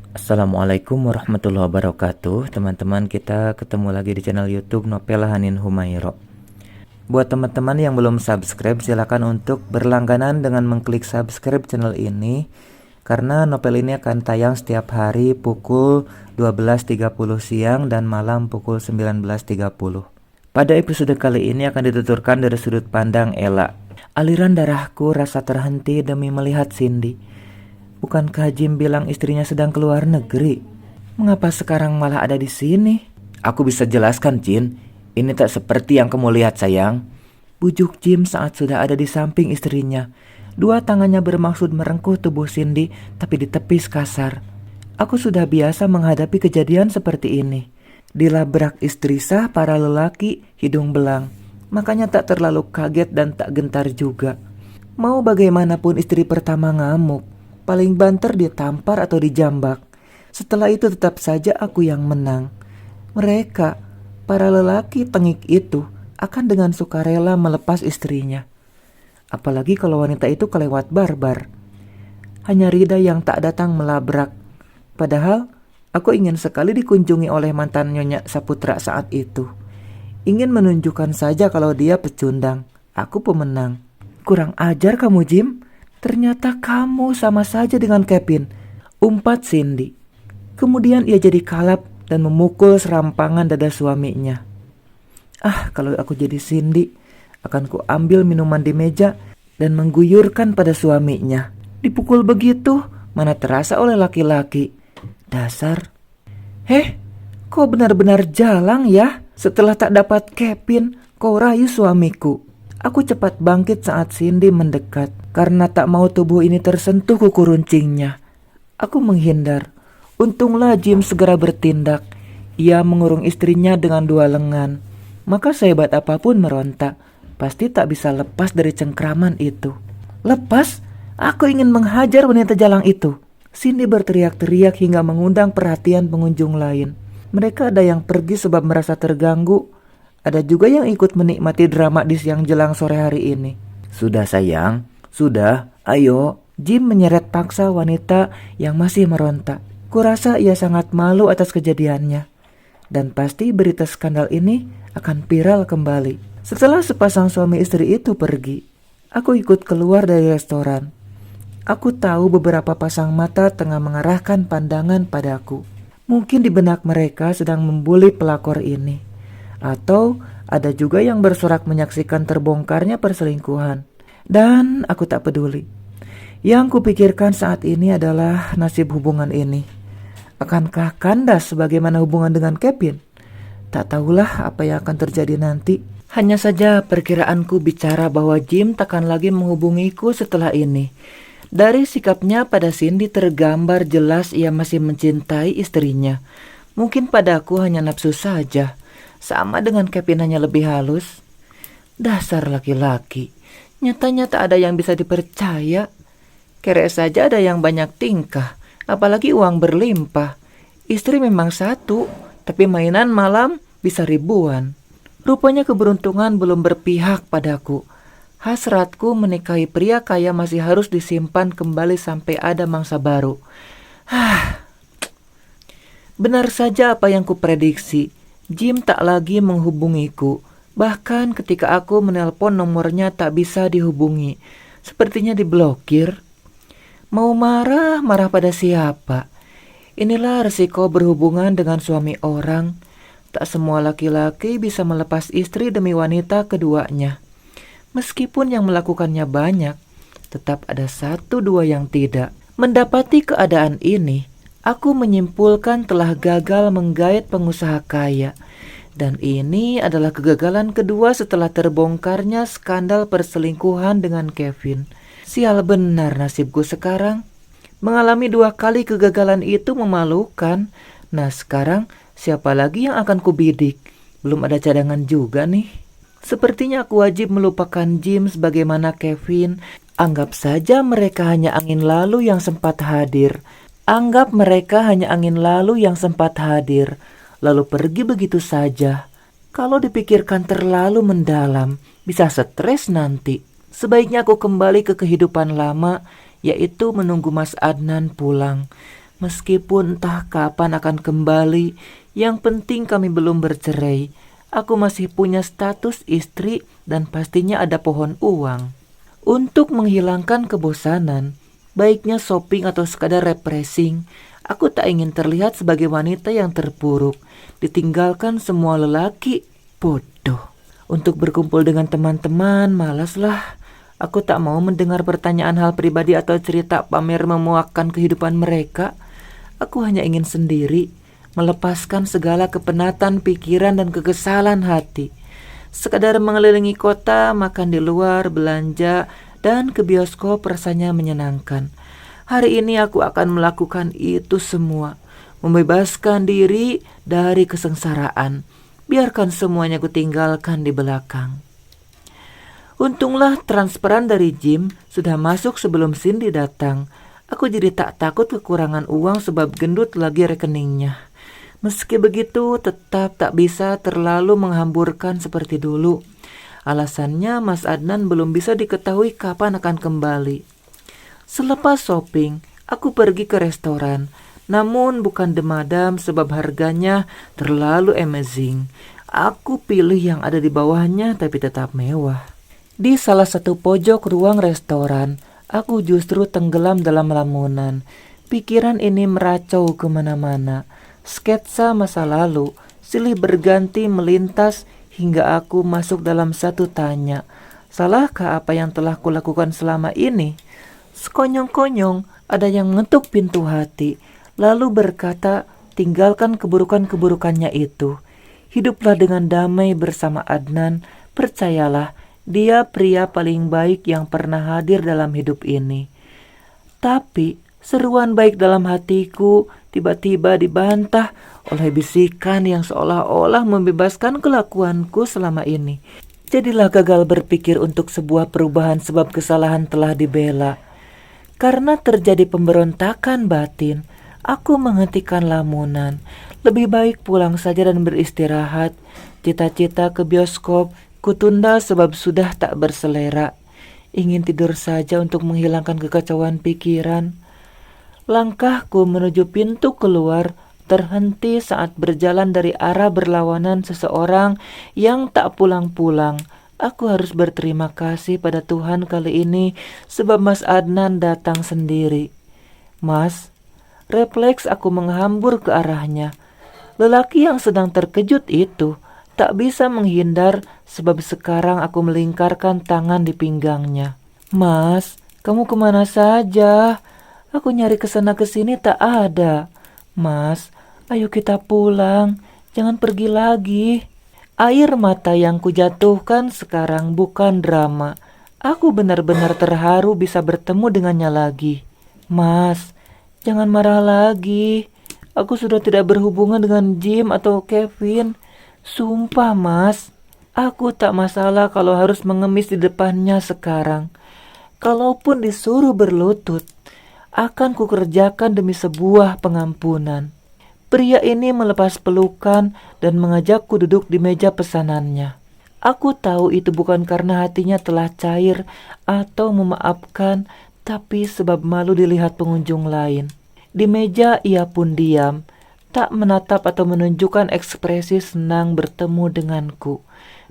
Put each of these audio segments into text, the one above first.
Assalamualaikum warahmatullahi wabarakatuh. Teman-teman, kita ketemu lagi di channel YouTube Nopela Hanin Humairo. Buat teman-teman yang belum subscribe, silakan untuk berlangganan dengan mengklik subscribe channel ini, karena novel ini akan tayang setiap hari pukul 12.30 siang dan malam pukul 19.30. Pada episode kali ini akan dituturkan dari sudut pandang Ella. Aliran darahku rasa terhenti demi melihat Cindy. Bukankah Jim bilang istrinya sedang keluar negeri? Mengapa sekarang malah ada di sini? Aku bisa jelaskan, Jin. Ini tak seperti yang kamu lihat, sayang. Bujuk Jim saat sudah ada di samping istrinya. Dua tangannya bermaksud merengkuh tubuh Cindy, tapi ditepis kasar. Aku sudah biasa menghadapi kejadian seperti ini. Dilabrak istri sah para lelaki, hidung belang. Makanya tak terlalu kaget dan tak gentar juga. Mau bagaimanapun istri pertama ngamuk. Paling banter dia tampar atau dijambak. Setelah itu tetap saja aku yang menang. Mereka, para lelaki tengik itu, akan dengan sukarela melepas istrinya. Apalagi kalau wanita itu kelewat barbar. Hanya Rida yang tak datang melabrak. Padahal, aku ingin sekali dikunjungi oleh mantan Nyonya Saputra saat itu. Ingin menunjukkan saja kalau dia pecundang. Aku pemenang. Kurang ajar kamu, Jim. Ternyata kamu sama saja dengan Kevin, umpat Cindy. Kemudian ia jadi kalap dan memukul serampangan dada suaminya. Kalau aku jadi Cindy, akan ku ambil minuman di meja dan mengguyurkan pada suaminya. Dipukul begitu, mana terasa oleh laki-laki. Dasar. Kau benar-benar jalang ya. Setelah tak dapat Kevin, kau rayu suamiku. Aku cepat bangkit saat Cindy mendekat. Karena tak mau tubuh ini tersentuh kuku runcingnya. Aku menghindar. Untunglah Jim segera bertindak. Ia mengurung istrinya dengan dua lengan. Maka sehebat apapun meronta, pasti tak bisa lepas dari cengkraman itu. Lepas? Aku ingin menghajar wanita jalang itu. Cindy berteriak-teriak hingga mengundang perhatian pengunjung lain. Mereka ada yang pergi sebab merasa terganggu. Ada juga yang ikut menikmati drama di siang jelang sore hari ini. Sudah sayang. Sudah, ayo. Jim menyeret paksa wanita yang masih meronta. Kurasa ia sangat malu atas kejadiannya. Dan pasti berita skandal ini akan viral kembali. Setelah sepasang suami istri itu pergi, aku ikut keluar dari restoran. Aku tahu beberapa pasang mata tengah mengarahkan pandangan padaku. Mungkin di benak mereka sedang membuli pelakor ini. Atau ada juga yang bersorak menyaksikan terbongkarnya perselingkuhan. Dan aku tak peduli. Yang kupikirkan saat ini adalah nasib hubungan ini. Akankah kandas sebagaimana hubungan dengan Kevin? Tak tahulah apa yang akan terjadi nanti. Hanya saja perkiraanku bicara bahwa Jim takkan lagi menghubungiku setelah ini. Dari sikapnya pada Cindy tergambar jelas ia masih mencintai istrinya. Mungkin padaku hanya nafsu saja. Sama dengan Kevin, hanya lebih halus. Dasar laki-laki. Nyatanya tak ada yang bisa dipercaya. Kere saja ada yang banyak tingkah, apalagi uang berlimpah. Istri memang satu, tapi mainan malam bisa ribuan. Rupanya keberuntungan belum berpihak padaku. Hasratku menikahi pria kaya masih harus disimpan kembali sampai ada mangsa baru. Benar saja apa yang kuprediksi. Jim tak lagi menghubungiku. Bahkan ketika aku menelpon nomornya tak bisa dihubungi. Sepertinya diblokir. Mau marah pada siapa? Inilah resiko berhubungan dengan suami orang. Tak semua laki-laki bisa melepas istri demi wanita keduanya. Meskipun yang melakukannya banyak, tetap ada satu dua yang tidak. Mendapati keadaan ini, aku menyimpulkan telah gagal menggait pengusaha kaya. Dan ini adalah kegagalan kedua setelah terbongkarnya skandal perselingkuhan dengan Kevin. Sial benar nasibku sekarang. Mengalami 2 kali kegagalan itu memalukan. Nah sekarang siapa lagi yang akan kubidik? Belum ada cadangan juga nih. Sepertinya aku wajib melupakan Jim sebagaimana Kevin. Anggap saja mereka hanya angin lalu yang sempat hadir. Lalu pergi begitu saja. Kalau dipikirkan terlalu mendalam, bisa stres nanti. Sebaiknya aku kembali ke kehidupan lama, yaitu menunggu Mas Adnan pulang. Meskipun entah kapan akan kembali, yang penting kami belum bercerai. Aku masih punya status istri dan pastinya ada pohon uang. Untuk menghilangkan kebosanan, baiknya shopping atau sekadar refreshing. Aku tak ingin terlihat sebagai wanita yang terpuruk, ditinggalkan semua lelaki. Bodoh. Untuk berkumpul dengan teman-teman, malaslah. Aku tak mau mendengar pertanyaan hal pribadi atau cerita pamer memuakkan kehidupan mereka. Aku hanya ingin sendiri, melepaskan segala kepenatan pikiran dan kekesalan hati. Sekadar mengelilingi kota, makan di luar, belanja, dan ke bioskop rasanya menyenangkan. Hari ini aku akan melakukan itu semua, membebaskan diri dari kesengsaraan. Biarkan semuanya kutinggalkan di belakang. Untunglah transferan dari Jim sudah masuk sebelum Cindy datang. Aku jadi tak takut kekurangan uang sebab gendut lagi rekeningnya. Meski begitu, tetap tak bisa terlalu menghamburkan seperti dulu. Alasannya Mas Adnan belum bisa diketahui kapan akan kembali. Selepas shopping, aku pergi ke restoran. Namun bukan demadam sebab harganya terlalu amazing. Aku pilih yang ada di bawahnya tapi tetap mewah. Di salah satu pojok ruang restoran, aku justru tenggelam dalam lamunan. Pikiran ini meracau kemana-mana. Sketsa masa lalu silih berganti melintas hingga aku masuk dalam satu tanya. Salahkah apa yang telah kulakukan selama ini? Sekonyong-konyong ada yang mengetuk pintu hati, lalu berkata, tinggalkan keburukan-keburukannya itu. Hiduplah dengan damai bersama Adnan. Percayalah, dia pria paling baik yang pernah hadir dalam hidup ini. Tapi seruan baik dalam hatiku tiba-tiba dibantah oleh bisikan yang seolah-olah membebaskan kelakuanku selama ini. Jadilah gagal berpikir untuk sebuah perubahan sebab kesalahan telah dibela. Karena terjadi pemberontakan batin, aku menghentikan lamunan. Lebih baik pulang saja dan beristirahat. Cita-cita ke bioskop kutunda sebab sudah tak berselera. Ingin tidur saja untuk menghilangkan kekacauan pikiran. Langkahku menuju pintu keluar terhenti saat berjalan dari arah berlawanan seseorang yang tak pulang-pulang. Aku harus berterima kasih pada Tuhan kali ini sebab Mas Adnan datang sendiri. Mas, refleks aku menghambur ke arahnya. Lelaki yang sedang terkejut itu tak bisa menghindar sebab sekarang aku melingkarkan tangan di pinggangnya. Mas, kamu kemana saja? Aku nyari kesana kesini tak ada. Mas, ayo kita pulang. Jangan pergi lagi. Air mata yang kujatuhkan sekarang bukan drama. Aku benar-benar terharu bisa bertemu dengannya lagi. Mas, jangan marah lagi. Aku sudah tidak berhubungan dengan Jim atau Kevin. Sumpah mas, aku tak masalah kalau harus mengemis di depannya sekarang. Kalaupun disuruh berlutut, akan kukerjakan demi sebuah pengampunan. Pria ini melepas pelukan dan mengajakku duduk di meja pesanannya. Aku tahu itu bukan karena hatinya telah cair atau memaafkan, tapi sebab malu dilihat pengunjung lain. Di meja ia pun diam, tak menatap atau menunjukkan ekspresi senang bertemu denganku.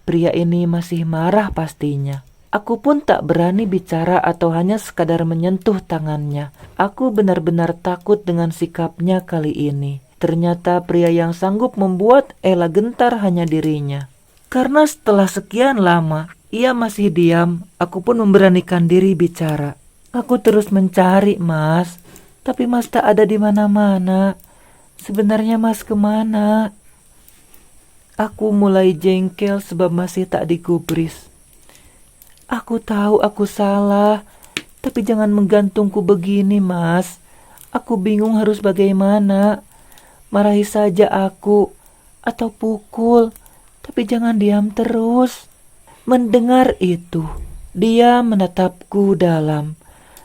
Pria ini masih marah pastinya. Aku pun tak berani bicara atau hanya sekadar menyentuh tangannya. Aku benar-benar takut dengan sikapnya kali ini. Ternyata pria yang sanggup membuat Ella gentar hanya dirinya. Karena setelah sekian lama, ia masih diam, aku pun memberanikan diri bicara. Aku terus mencari mas, tapi mas tak ada di mana-mana. Sebenarnya mas kemana? Aku mulai jengkel sebab masih tak digubris. Aku tahu aku salah, tapi jangan menggantungku begini mas. Aku bingung harus bagaimana. Marahi saja aku, atau pukul, tapi jangan diam terus. Mendengar itu, dia menatapku dalam.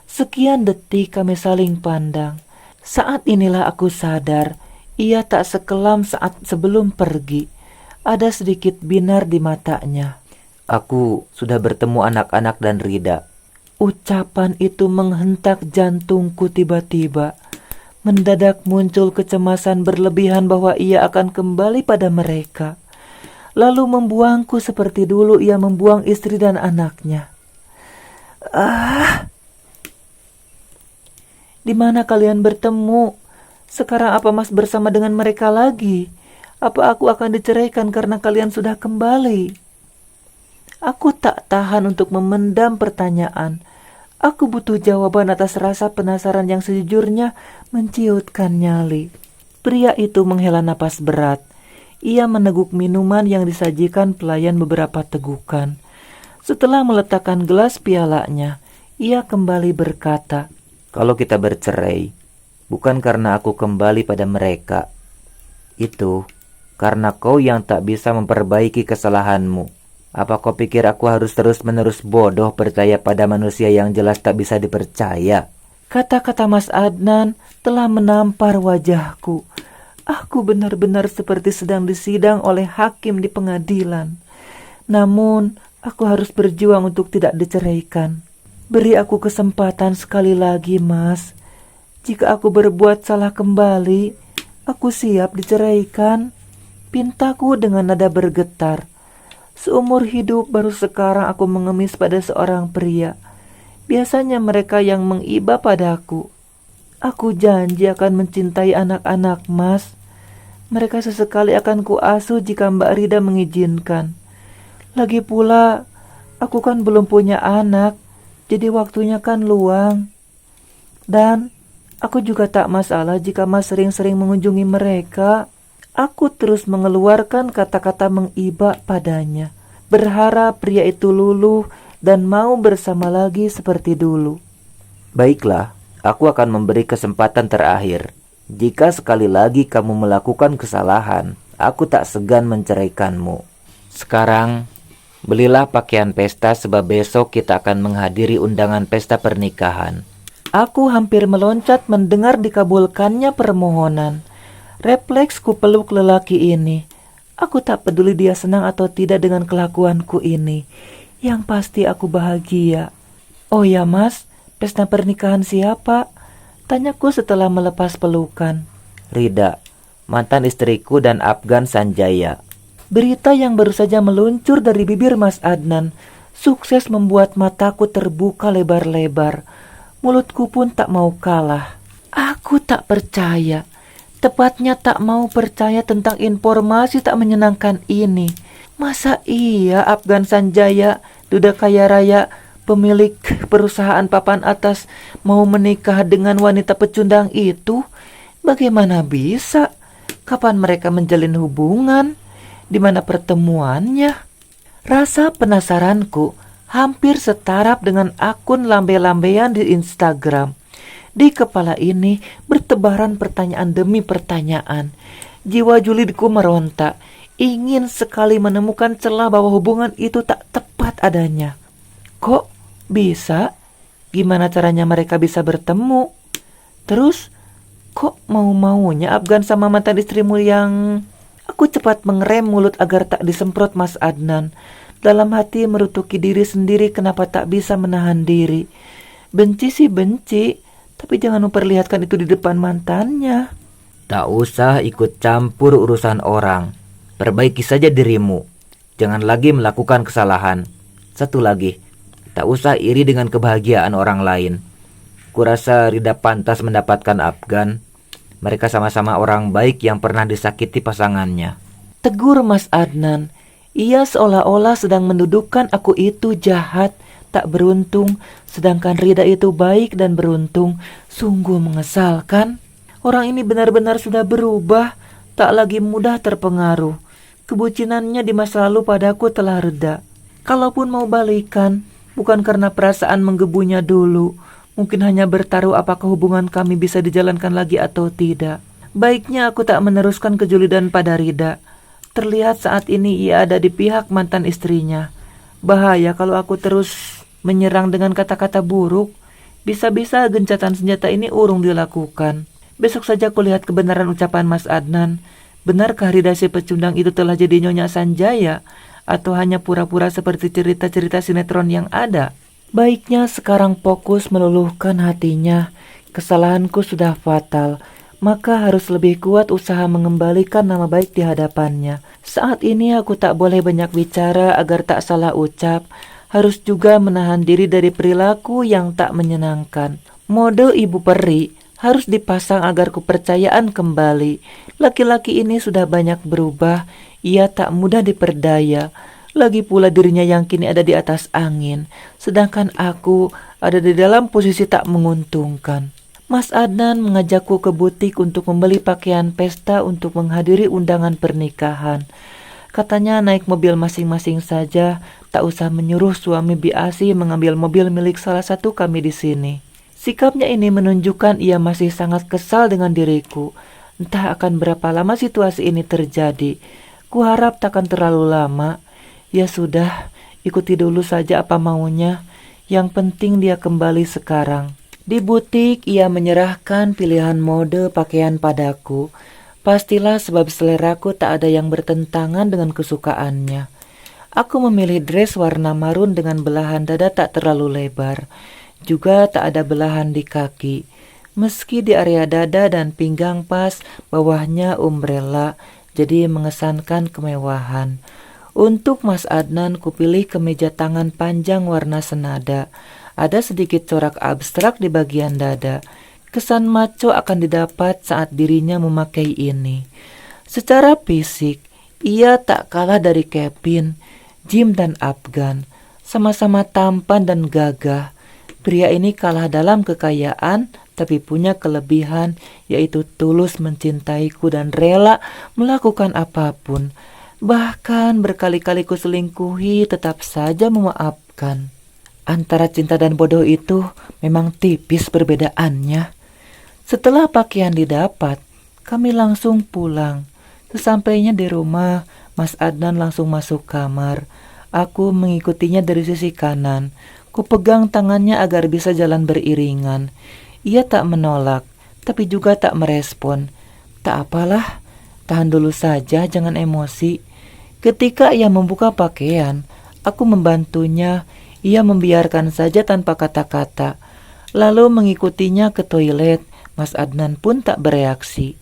Sekian detik kami saling pandang. Saat inilah aku sadar, ia tak sekelam saat sebelum pergi. Ada sedikit binar di matanya. Aku sudah bertemu anak-anak dan Rida. Ucapan itu menghentak jantungku tiba-tiba. Mendadak muncul kecemasan berlebihan bahwa ia akan kembali pada mereka, lalu membuangku seperti dulu ia membuang istri dan anaknya. Di mana kalian bertemu? Sekarang apa Mas bersama dengan mereka lagi? Apa aku akan diceraikan karena kalian sudah kembali? Aku tak tahan untuk memendam pertanyaan. Aku butuh jawaban atas rasa penasaran yang sejujurnya menciutkan nyali. Pria itu menghela napas berat. Ia meneguk minuman yang disajikan pelayan beberapa tegukan. Setelah meletakkan gelas pialanya, ia kembali berkata, "Kalau kita bercerai, bukan karena aku kembali pada mereka. Itu karena kau yang tak bisa memperbaiki kesalahanmu. Apa kau pikir aku harus terus-menerus bodoh percaya pada manusia yang jelas tak bisa dipercaya?" Kata-kata Mas Adnan telah menampar wajahku. Aku benar-benar seperti sedang disidang oleh hakim di pengadilan. Namun, aku harus berjuang untuk tidak diceraikan. Beri aku kesempatan sekali lagi, Mas. Jika aku berbuat salah kembali, aku siap diceraikan. Pintaku dengan nada bergetar. Seumur hidup baru sekarang aku mengemis pada seorang pria. Biasanya mereka yang mengiba padaku. Aku janji akan mencintai anak-anak, Mas. Mereka sesekali akan kuasuh jika Mbak Rida mengizinkan. Lagi pula, aku kan belum punya anak, jadi waktunya kan luang. Dan aku juga tak masalah jika Mas sering-sering mengunjungi mereka. Aku terus mengeluarkan kata-kata mengiba padanya, berharap pria itu luluh dan mau bersama lagi seperti dulu. "Baiklah, aku akan memberi kesempatan terakhir. Jika sekali lagi kamu melakukan kesalahan, aku tak segan menceraikanmu. Sekarang, belilah pakaian pesta sebab besok kita akan menghadiri undangan pesta pernikahan." Aku hampir meloncat mendengar dikabulkannya permohonan. Refleksku peluk lelaki ini. Aku tak peduli dia senang atau tidak dengan kelakuanku ini. Yang pasti aku bahagia. "Oh ya Mas, pesta pernikahan siapa?" tanyaku setelah melepas pelukan. "Rida, mantan istriku dan Afgan Sanjaya." Berita yang baru saja meluncur dari bibir Mas Adnan sukses membuat mataku terbuka lebar-lebar. Mulutku pun tak mau kalah. Aku tak percaya. Tepatnya tak mau percaya tentang informasi tak menyenangkan ini. Masa iya Afgan Sanjaya, duda kaya raya, pemilik perusahaan papan atas, mau menikah dengan wanita pecundang itu? Bagaimana bisa? Kapan mereka menjalin hubungan? Di mana pertemuannya? Rasa penasaranku hampir setaraf dengan akun lambe-lambean di Instagram. Di kepala ini bertebaran pertanyaan demi pertanyaan. Jiwa julidku meronta, ingin sekali menemukan celah bahwa hubungan itu tak tepat adanya. Kok bisa? Gimana caranya mereka bisa bertemu? Terus, kok mau-maunya Afgan sama mantan istrimu yang... Aku cepat mengerem mulut agar tak disemprot Mas Adnan. Dalam hati merutuki diri sendiri kenapa tak bisa menahan diri. Benci sih benci, tapi jangan memperlihatkan itu di depan mantannya. Tak usah ikut campur urusan orang. Perbaiki saja dirimu. Jangan lagi melakukan kesalahan. Satu lagi, tak usah iri dengan kebahagiaan orang lain. Kurasa Rida pantas mendapatkan Afgan. Mereka sama-sama orang baik yang pernah disakiti pasangannya. Tegur Mas Adnan. Ia seolah-olah sedang mendudukkan aku itu jahat, tak beruntung, sedangkan Rida itu baik dan beruntung. Sungguh mengesalkan. Orang ini benar-benar sudah berubah, tak lagi mudah terpengaruh. Kebucinannya di masa lalu padaku telah reda. Kalaupun mau balikan, bukan karena perasaan menggebunya dulu. Mungkin hanya bertaruh apakah hubungan kami bisa dijalankan lagi atau tidak. Baiknya aku tak meneruskan kejulidan pada Rida. Terlihat saat ini ia ada di pihak mantan istrinya. Bahaya kalau aku terus menyerang dengan kata-kata buruk. Bisa-bisa gencatan senjata ini urung dilakukan. Besok saja kulihat kebenaran ucapan Mas Adnan. Benarkah Rida si pecundang itu telah jadi Nyonya Sanjaya? Atau hanya pura-pura seperti cerita-cerita sinetron yang ada? Baiknya sekarang fokus meluluhkan hatinya. Kesalahanku sudah fatal. maka harus lebih kuat usaha mengembalikan nama baik di hadapannya. Saat ini aku tak boleh banyak bicara agar tak salah ucap, harus juga menahan diri dari perilaku yang tak menyenangkan. Mode ibu peri harus dipasang agar kepercayaan kembali. Laki-laki ini sudah banyak berubah, ia tak mudah diperdaya. Lagi pula dirinya yang kini ada di atas angin, sedangkan aku ada di dalam posisi tak menguntungkan. Mas Adnan mengajakku ke butik untuk membeli pakaian pesta untuk menghadiri undangan pernikahan. Katanya naik mobil masing-masing saja, tak usah menyuruh suami biasi mengambil mobil milik salah satu kami di sini. Sikapnya ini menunjukkan ia masih sangat kesal dengan diriku. Entah akan berapa lama situasi ini terjadi. Kuharap takkan terlalu lama. Ya sudah, ikuti dulu saja apa maunya. Yang penting dia kembali sekarang. Di butik ia menyerahkan pilihan mode pakaian padaku. Pastilah sebab seleraku tak ada yang bertentangan dengan kesukaannya. Aku memilih dress warna marun dengan belahan dada tak terlalu lebar. Juga tak ada belahan di kaki. Meski di area dada dan pinggang pas, bawahnya umbrella, jadi mengesankan kemewahan. Untuk Mas Adnan kupilih kemeja tangan panjang warna senada. Ada sedikit corak abstrak di bagian dada. Kesan maco akan didapat saat dirinya memakai ini. Secara fisik, ia tak kalah dari Kevin, Jim dan Afgan. Sama-sama tampan dan gagah. Pria ini kalah dalam kekayaan, tapi punya kelebihan, yaitu tulus mencintaiku dan rela melakukan apapun. Bahkan berkali-kali kuselingkuhi, tetap saja memaafkan. Antara cinta dan bodoh itu memang tipis perbedaannya. Setelah pakaian didapat, kami langsung pulang. Sesampainya di rumah, Mas Adnan langsung masuk kamar. Aku mengikutinya dari sisi kanan. Kupegang tangannya agar bisa jalan beriringan. Ia tak menolak, tapi juga tak merespon. Tak apalah, tahan dulu saja, jangan emosi. Ketika ia membuka pakaian, aku membantunya. Ia membiarkan saja tanpa kata-kata, lalu mengikutinya ke toilet. Mas Adnan pun tak bereaksi.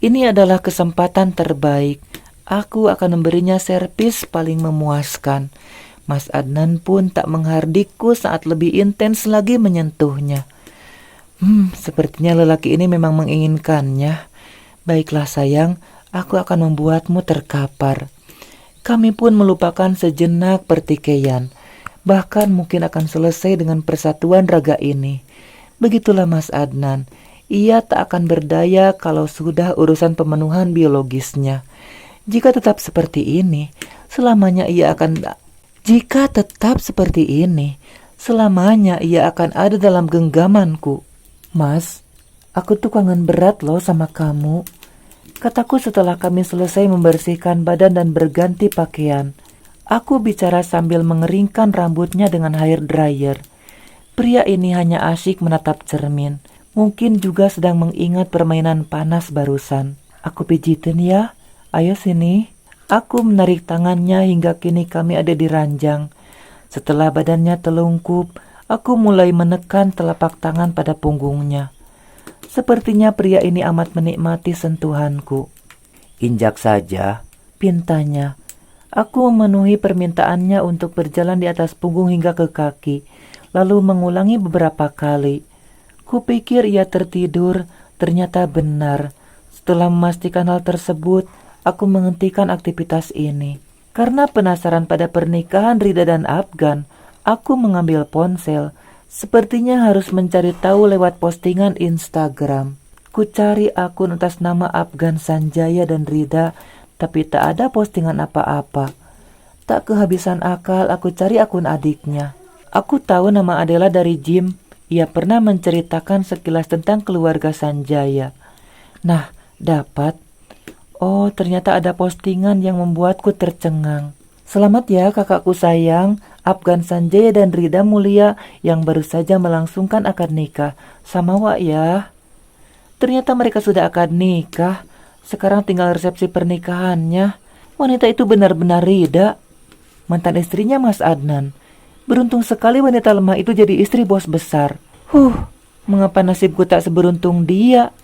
Ini adalah kesempatan terbaik. Aku akan memberinya servis paling memuaskan. Mas Adnan pun tak menghardikku saat lebih intens lagi menyentuhnya. Sepertinya lelaki ini memang menginginkannya. Baiklah sayang, aku akan membuatmu terkapar. Kami pun melupakan sejenak pertikaian. Bahkan mungkin akan selesai dengan persatuan raga ini. Begitulah Mas Adnan. Ia tak akan berdaya kalau sudah urusan pemenuhan biologisnya. Jika tetap seperti ini, selamanya ia akan ada dalam genggamanku. Mas, aku tuh kangen berat loh sama kamu. Kataku setelah kami selesai membersihkan badan dan berganti pakaian. Aku bicara sambil mengeringkan rambutnya dengan hair dryer. Pria ini hanya asyik menatap cermin. Mungkin juga sedang mengingat permainan panas barusan. Aku pijitin ya. Ayo sini. Aku menarik tangannya hingga kini kami ada di ranjang. Setelah badannya telungkup, aku mulai menekan telapak tangan pada punggungnya. Sepertinya pria ini amat menikmati sentuhanku. Injak saja, pintanya. Aku memenuhi permintaannya untuk berjalan di atas punggung hingga ke kaki, lalu mengulangi beberapa kali. Kupikir ia tertidur, ternyata benar. Setelah memastikan hal tersebut, aku menghentikan aktivitas ini. Karena penasaran pada pernikahan Rida dan Afgan, aku mengambil ponsel. Sepertinya harus mencari tahu lewat postingan Instagram. Ku cari akun atas nama Afgan Sanjaya dan Rida, tapi tak ada postingan apa-apa. Tak kehabisan akal, aku cari akun adiknya. Aku tahu nama Adela dari Jim. Ia pernah menceritakan sekilas tentang keluarga Sanjaya. Nah, dapat. Oh, ternyata ada postingan yang membuatku tercengang. Selamat ya kakakku sayang, Afgan Sanjaya dan Rida Mulia yang baru saja melangsungkan akad nikah. Sama Wak ya. Ternyata mereka sudah akad nikah. Sekarang tinggal resepsi pernikahannya. Wanita itu benar-benar Rida, mantan istrinya Mas Adnan. Beruntung sekali wanita lemah itu jadi istri bos besar. Mengapa nasibku tak seberuntung dia?